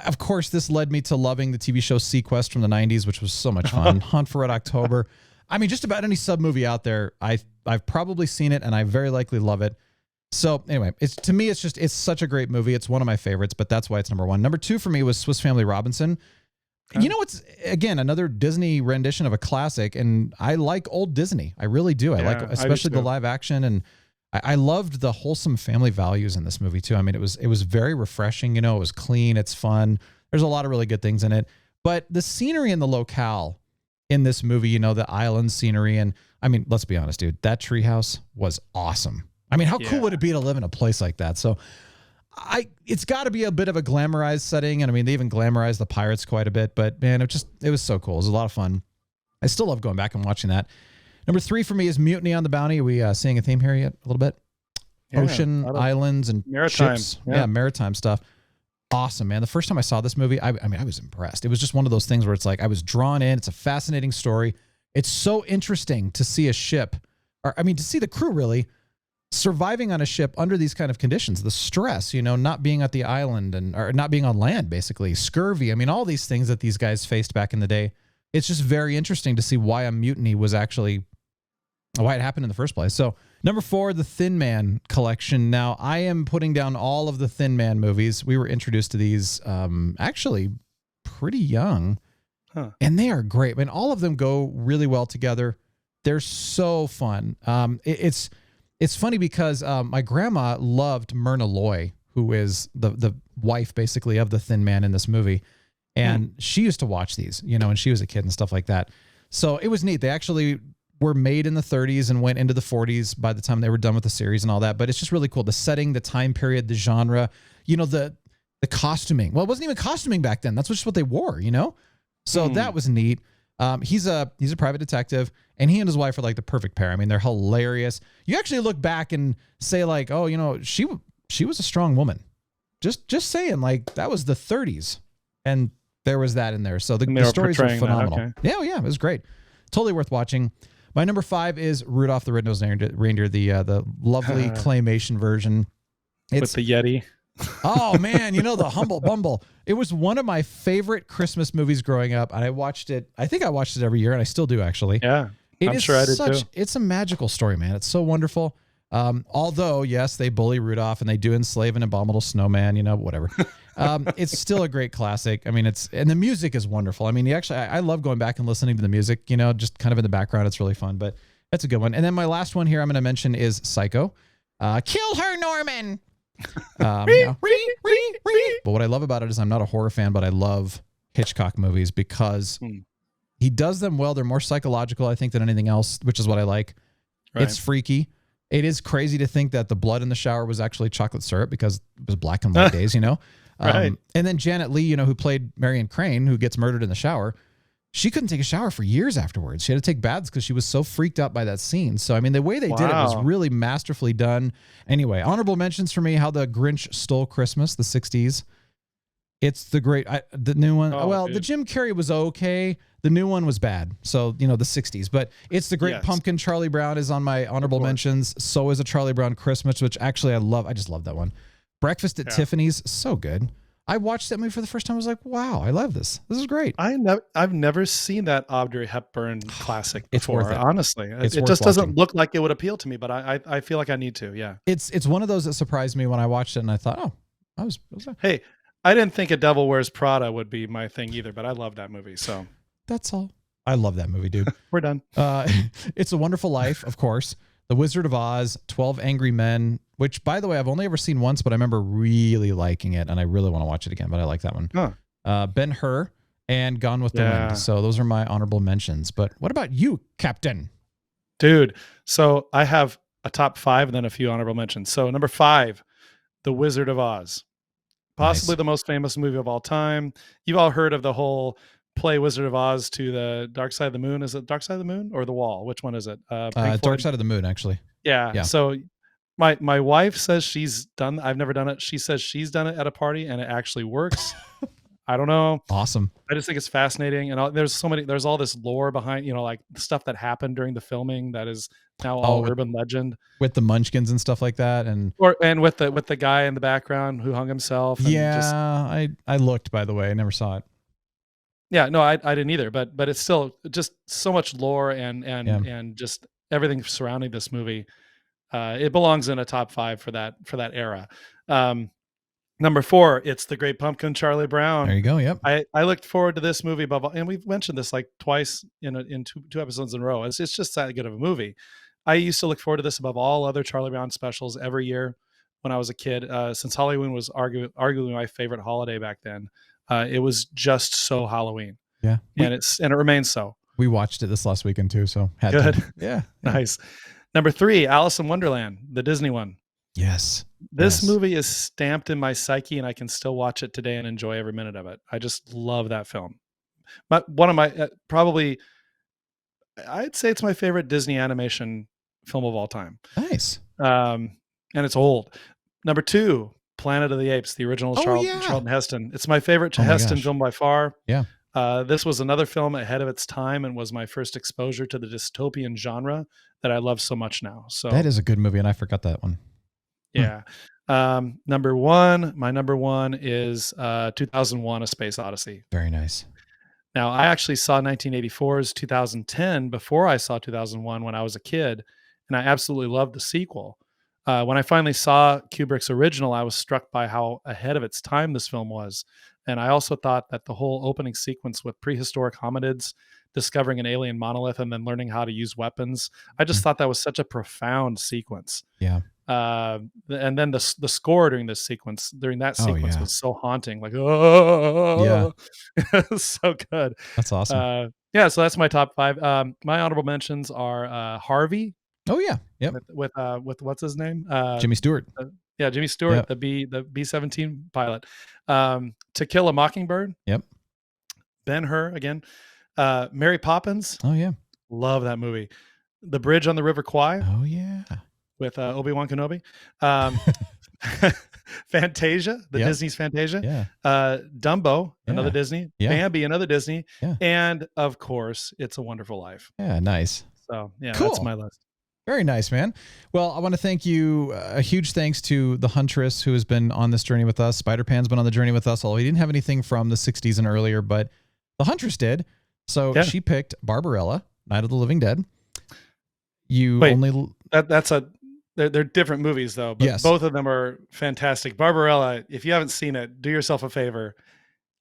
of course, this led me to loving the TV show Sequest from the 90s, which was so much fun. Hunt for Red October. I mean, just about any sub movie out there, I've probably seen it, and I very likely love it. So anyway, to me, it's such a great movie. It's one of my favorites, but that's why it's number one. Number two for me was Swiss Family Robinson. You know, it's again another Disney rendition of a classic, and I like old Disney. I really do. I like especially the live action, and I loved the wholesome family values in this movie too. I mean, it was very refreshing. You know, it was clean, it's fun. There's a lot of really good things in it. But the scenery and the locale in this movie, you know, the island scenery. And I mean, let's be honest, dude, that treehouse was awesome. I mean, how cool would it be to live in a place like that? So it's got to be a bit of a glamorized setting. And I mean, they even glamorized the pirates quite a bit, but man, it was so cool. It was a lot of fun. I still love going back and watching that. Number 3 for me is Mutiny on the Bounty. Are we seeing a theme here yet? A little bit? Ocean, islands, and maritime ships. Yeah, maritime stuff. Awesome, man. The first time I saw this movie, I mean, I was impressed. It was just one of those things where it's like I was drawn in. It's a fascinating story. It's so interesting to see a ship, or I mean, to see the crew really surviving on a ship under these kind of conditions. The stress, you know, not being at the island or not being on land, basically. Scurvy. I mean, all these things that these guys faced back in the day. It's just very interesting to see why a mutiny was actually, why it happened in the first place. So number 4, the Thin Man collection. Now, I am putting down all of the Thin Man movies. We were introduced to these actually pretty young, and they are great. I mean, all of them go really well together. They're so fun. It's funny because my grandma loved Myrna Loy, who is the wife, basically, of the Thin Man in this movie. And she used to watch these, you know, when she was a kid and stuff like that. So it was neat. They actually were made in the 30s and went into the 40s by the time they were done with the series and all that. But it's just really cool. The setting, the time period, the genre, you know, the costuming. Well, it wasn't even costuming back then. That's just what they wore, you know? So that was neat. He's a private detective, and he and his wife are like the perfect pair. I mean, they're hilarious. You actually look back and say like, oh, you know, she was a strong woman. Just saying, like, that was the 30s. And there was that in there. So the stories were phenomenal. Okay. Yeah, it was great. Totally worth watching. My number 5 is Rudolph the Red-Nosed Reindeer, the lovely claymation version. With the Yeti. Oh, man, you know, the Humble Bumble. It was one of my favorite Christmas movies growing up, and I think I watched it every year, and I still do, actually. Yeah, I'm sure I did too. It's a magical story, man. It's so wonderful. Although, yes, they bully Rudolph, and they do enslave an abominable snowman, you know, whatever. It's still a great classic. I mean, and the music is wonderful. I mean, I love going back and listening to the music, you know, just kind of in the background. It's really fun, but that's a good one. And then my last one here I'm going to mention is Psycho. Kill her, Norman. But what I love about it is I'm not a horror fan, but I love Hitchcock movies because he does them well. They're more psychological, I think, than anything else, which is what I like. Right. It's freaky. It is crazy to think that the blood in the shower was actually chocolate syrup because it was black and white days, you know? Right. And then Janet Leigh, you know, who played Marion Crane, who gets murdered in the shower, she couldn't take a shower for years afterwards. She had to take baths because she was so freaked out by that scene. So, I mean, the way they did it was really masterfully done. Anyway, honorable mentions for me, How the Grinch Stole Christmas, the 60s. It's the new one. The Jim Carrey was okay. The new one was bad. So, you know, the 60s. But it's The Great Pumpkin. Charlie Brown is on my honorable mentions. So is A Charlie Brown Christmas, which actually I love. I just love that one. Breakfast at Tiffany's, so good. I watched that movie for the first time. I was like, wow, I love this. This is great. I've never seen that Audrey Hepburn classic before, it's worth it. Honestly. It just doesn't look like it would appeal to me, but I feel like I need to, yeah. It's one of those that surprised me when I watched it, and I thought, hey, I didn't think A Devil Wears Prada would be my thing either, but I love that movie, so. That's all. I love that movie, dude. We're done. It's a Wonderful Life, of course. The Wizard of Oz, 12 Angry Men, which, by the way, I've only ever seen once, but I remember really liking it, and I really want to watch it again, but I like that one. Ben-Hur and Gone with the Wind. So those are my honorable mentions. But what about you, Captain? Dude, so I have a top 5 and then a few honorable mentions. So number 5, The Wizard of Oz. Possibly the most famous movie of all time. You've all heard of the whole play Wizard of Oz to the Dark Side of the Moon. Is it Dark Side of the Moon or The Wall? Which one is it? Dark Side of the Moon, actually. Yeah. So my wife says she's done. I've never done it. She says she's done it at a party and it actually works. I don't know. Awesome. I just think it's fascinating. And there's all this lore behind, you know, like stuff that happened during the filming that is now all urban legend. With the Munchkins and stuff like that. And with the guy in the background who hung himself. And I looked, by the way. I never saw it. Yeah, no, I didn't either, but it's still just so much lore and just everything surrounding this movie. It belongs in a top 5 for that era. Number 4, it's The Great Pumpkin, Charlie Brown. There you go. Yep. I looked forward to this movie above all, and we've mentioned this like twice in two episodes in a row. It's just that good of a movie. I used to look forward to this above all other Charlie Brown specials every year when I was a kid. Since Halloween was arguably my favorite holiday back then, It was just so Halloween. Yeah. And it remains so. We watched it this last weekend too, so had Good. to. Yeah. Nice. Number 3, Alice in Wonderland, the Disney one. Yes. This Yes. movie is stamped in my psyche, and I can still watch it today and enjoy every minute of it. I just love that film. But one of my probably, I'd say it's my favorite Disney animation film of all time. Nice. And it's old. Number 2, Planet of the Apes, the original yeah. Charlton Heston. It's my favorite Oh my Heston gosh. film by far. Yeah. This was another film ahead of its time and was my first exposure to the dystopian genre that I love so much now. So That is a good movie, and I forgot that one. yeah. Number 1, my number 1 is 2001: A Space Odyssey. Very nice. Now, I actually saw 1984's 2010 before I saw 2001 when I was a kid, and I absolutely loved the sequel. When I finally saw Kubrick's original, I was struck by how ahead of its time this film was. And I also thought that the whole opening sequence with prehistoric hominids discovering an alien monolith and then learning how to use weapons, I just thought that was such a profound sequence. Yeah. And then the score during that sequence yeah. was so haunting, like, oh, Yeah. so good. That's awesome. Yeah, so that's my top 5. My honorable mentions are Harvey. Oh yeah. Yep. With what's his name? Jimmy Stewart. Yeah, Jimmy Stewart, Yep. the B-17 pilot. To Kill a Mockingbird. Yep. Ben-Hur again. Mary Poppins. Oh yeah. Love that movie. The Bridge on the River Kwai Oh yeah. with Obi-Wan Kenobi. Fantasia, Yep. Disney's Fantasia. Yeah. Dumbo, another Yeah. Disney. Yeah. Bambi, another Disney. Yeah. And of course, It's a Wonderful Life. Yeah. Nice. So yeah, Cool. that's my list. Very nice, man. Well, I want to thank you. A huge thanks to the Huntress who has been on this journey with us. Spider-Pan's been on the journey with us, although he didn't have anything from the 60s and earlier, but the Huntress did. So Yeah. she picked Barbarella, Night of the Living Dead. You Wait, only... They're different movies though, but Yes. both of them are fantastic. Barbarella, if you haven't seen it, do yourself a favor.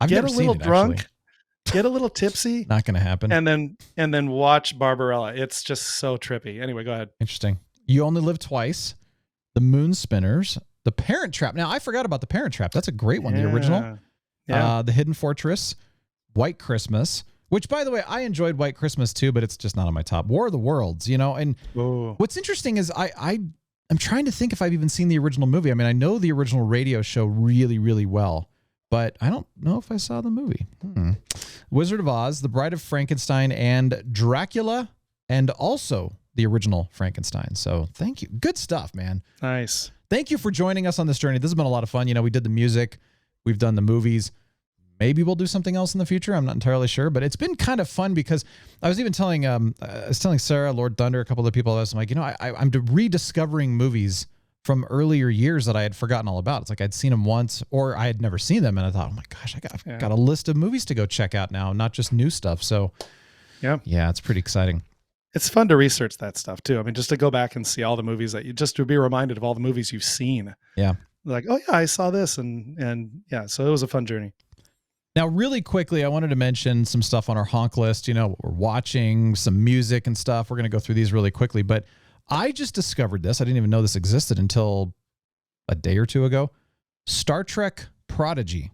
I've Get never a seen little it, drunk, actually. get a little tipsy, Not going to happen. and then watch Barbarella. It's just so trippy. Anyway, go ahead. Interesting. You Only Live Twice, The Moon Spinners, The Parent Trap. Now, I forgot about The Parent Trap. That's a great one, the original. Yeah. The Hidden Fortress, White Christmas, which, by the way, I enjoyed White Christmas too, but it's just not on my top. War of the Worlds, and Ooh. what's interesting is I'm trying to think if I've even seen the original movie. I mean, I know the original radio show really, really well, but I don't know if I saw the movie. Wizard of Oz, The Bride of Frankenstein, and Dracula, and also the original Frankenstein. So thank you. Good stuff, man. Nice. Thank you for joining us on this journey. This has been a lot of fun. We did the music. We've done the movies. Maybe we'll do something else in the future. I'm not entirely sure, but it's been kind of fun because I was even telling Sarah, Lord Thunder, a couple of the people, I was like, I'm rediscovering movies from earlier years that I had forgotten all about. It's like I'd seen them once or I had never seen them. And I thought, oh my gosh, I've got a list of movies to go check out now, not just new stuff. So yeah, it's pretty exciting. It's fun to research that stuff too. I mean, just to go back and see all the movies just to be reminded of all the movies you've seen. Yeah. Like, oh yeah, I saw this. And yeah, so it was a fun journey. Now, really quickly, I wanted to mention some stuff on our honk list, what we're watching, some music and stuff. We're going to go through these really quickly, but I just discovered this. I didn't even know this existed until a day or two ago. Star Trek Prodigy.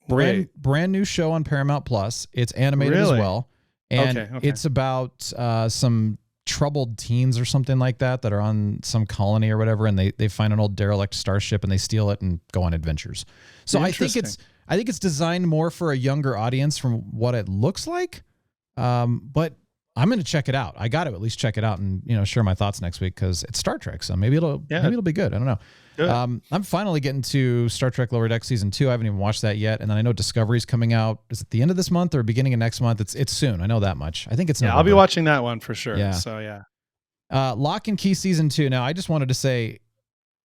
Brand new show on Paramount Plus. It's animated as well. And Okay. it's about some troubled teens or something like that are on some colony or whatever, and they find an old derelict starship and they steal it and go on adventures. So I think it's designed more for a younger audience from what it looks like. But I'm going to check it out. I got to at least check it out and share my thoughts next week because it's Star Trek. So maybe it'll be good. I don't know. Good. I'm finally getting to Star Trek Lower Deck season 2. I haven't even watched that yet. And then I know Discovery's coming out. Is it the end of this month or beginning of next month? It's soon. I know that much. I think it's November. I'll be watching that one for sure. Yeah. So yeah. Locke and Key season 2. Now I just wanted to say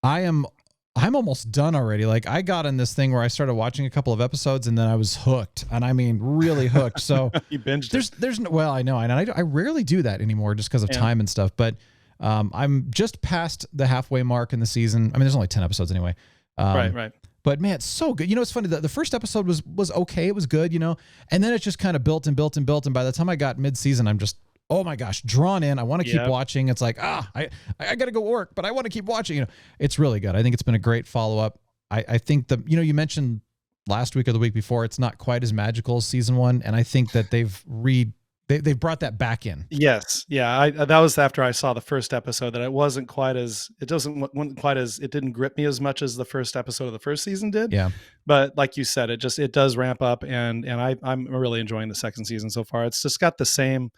I'm almost done already. Like I got in this thing where I started watching a couple of episodes and then I was hooked, and I mean really hooked. So you binged there's no, well, I know, and I rarely do that anymore just because of time and stuff. But I'm just past the halfway mark in the season. I mean, there's only 10 episodes anyway. Right. But man, it's so good. It's funny. The first episode was okay. It was good, and then it just kind of built and built and built. And by the time I got mid-season, I'm just, oh my gosh, drawn in. I want to keep watching. It's like, I got to go work, but I want to keep watching. It's really good. I think it's been a great follow-up. I think you mentioned last week or the week before, it's not quite as magical as season 1, and I think that they've brought that back in. Yes, yeah. That was after I saw the first episode that it wasn't quite as it didn't grip me as much as the first episode of the first season did. Yeah, but like you said, it does ramp up, and I'm really enjoying the second season so far. It's just got the same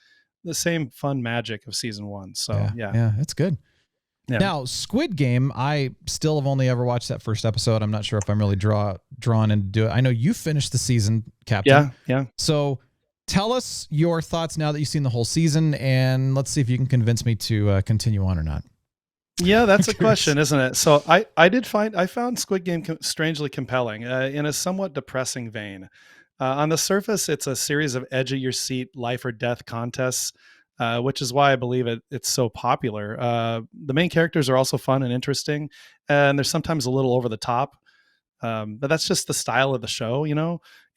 fun magic of season 1. So yeah, it's good. Yeah. Now, Squid Game, I still have only ever watched that first episode. I'm not sure if I'm really drawn in to do it. I know you finished the season, Captain. Yeah. So tell us your thoughts now that you've seen the whole season, and let's see if you can convince me to continue on or not. Yeah, that's a question, isn't it? So I found Squid Game strangely compelling in a somewhat depressing vein. On the surface, it's a series of edge of your seat life or death contests, which is why I believe it's so popular. The main characters are also fun and interesting, and they're sometimes a little over the top. But that's just the style of the show,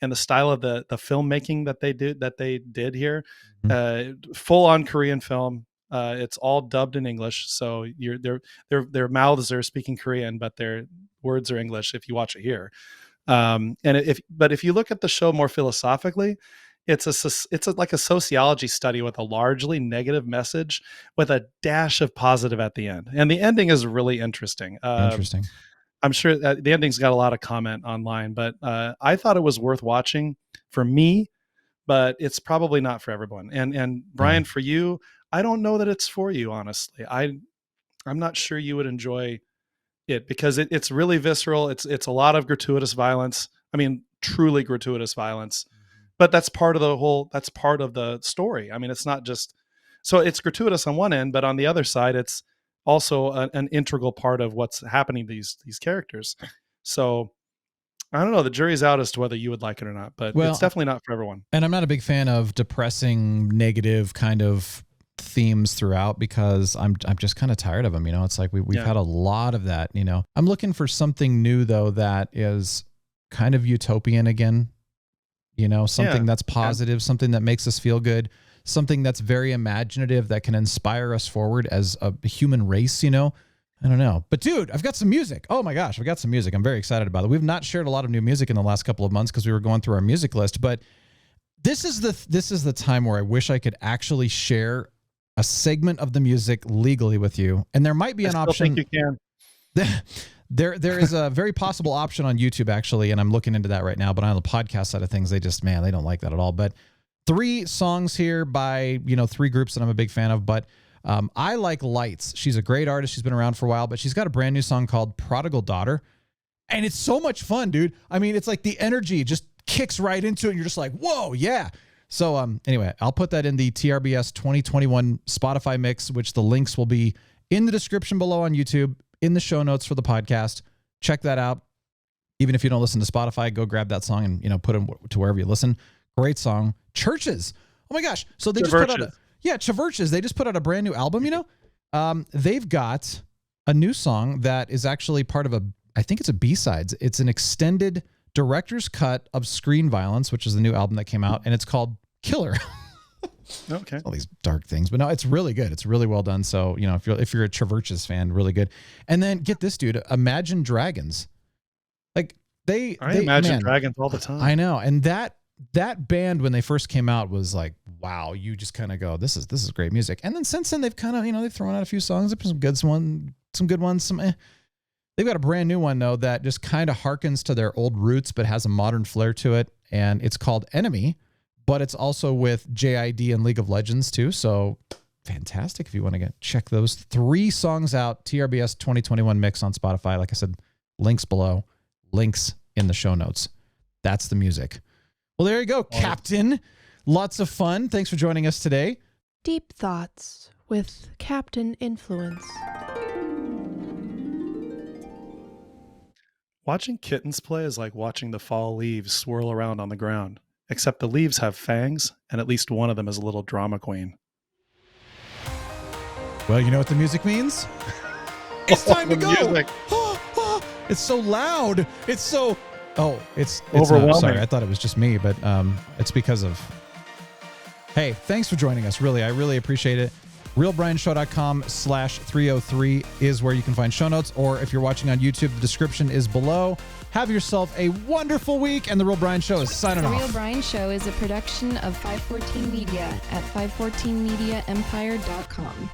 and the style of the filmmaking that they did here. Full on Korean film. It's all dubbed in English, so their mouths are speaking Korean, but their words are English if you watch it here. But if you look at the show more philosophically, it's like a sociology study with a largely negative message with a dash of positive at the end. And the ending is really interesting. I'm sure that the ending's got a lot of comment online, but I thought it was worth watching for me, but it's probably not for everyone. And Brian, for you, I don't know that it's for you, honestly. I'm not sure you would enjoy it because it's really visceral. It's a lot of gratuitous violence. I mean, truly gratuitous violence. But that's part of the story. I mean, it's not just, so it's gratuitous on one end, but on the other side, it's also an integral part of what's happening to these characters. So I don't know. The jury's out as to whether you would like it or not, but it's definitely not for everyone. And I'm not a big fan of depressing, negative kind of themes throughout because I'm just kind of tired of them. It's like we've had a lot of that. I'm looking for something new though that is kind of utopian again. Something that's positive, something that makes us feel good, something that's very imaginative that can inspire us forward as a human race, I don't know. But dude, I've got some music. Oh my gosh, I've got some music. I'm very excited about it. We've not shared a lot of new music in the last couple of months because we were going through our music list, but this is the time where I wish I could actually share a segment of the music legally with you. And there might be an option. I think you can. There is a very possible option on YouTube actually, and I'm looking into that right now, but on the podcast side of things, they don't like that at all. But 3 songs here by, 3 groups that I'm a big fan of, but I like Lights. She's a great artist. She's been around for a while, but she's got a brand new song called Prodigal Daughter. And it's so much fun, dude. I mean, it's like the energy just kicks right into it. And you're just like, whoa, yeah. So anyway, I'll put that in the TRBS 2021 Spotify mix, which the links will be in the description below on YouTube, in the show notes for the podcast. Check that out. Even if you don't listen to Spotify, go grab that song and, put them to wherever you listen. Great song. Churches. Oh my gosh. So they just put out Churches. They just put out a brand new album, They've got a new song that is actually part of I think it's a B-sides. It's an extended director's cut of Screen Violence, which is the new album that came out, and it's called Killer. Okay. All these dark things, but no, it's really good. It's really well done. So, if you're a Churches fan, really good. And then get this, dude, Imagine Dragons. Like I Imagine Dragons all the time. I know. And that band, when they first came out, was like, wow, you just kind of go, this is great music. And then since then they've kind of, they've thrown out a few songs. There's some good ones, They've got a brand new one though that just kind of harkens to their old roots, but has a modern flair to it. And it's called Enemy, but it's also with JID and League of Legends too. So fantastic if you want to check those 3 songs out. TRBS 2021 mix on Spotify. Like I said, links below, links in the show notes. That's the music. Well, there you go, Captain. Lots of fun. Thanks for joining us today. Deep Thoughts with Captain Influence. Watching kittens play is like watching the fall leaves swirl around on the ground, except the leaves have fangs, and at least one of them is a little drama queen. Well, you know what the music means? It's time to go. It's so loud. It's so... Oh, it's overwhelming. Sorry, I thought it was just me, but it's because of... Hey, thanks for joining us. Really, I really appreciate it. realbrianshow.com/303 is where you can find show notes, or if you're watching on YouTube, the description is below. Have yourself a wonderful week, and The Real Brian Show is signing off. The Real Brian Show is a production of 514 Media at 514mediaempire.com.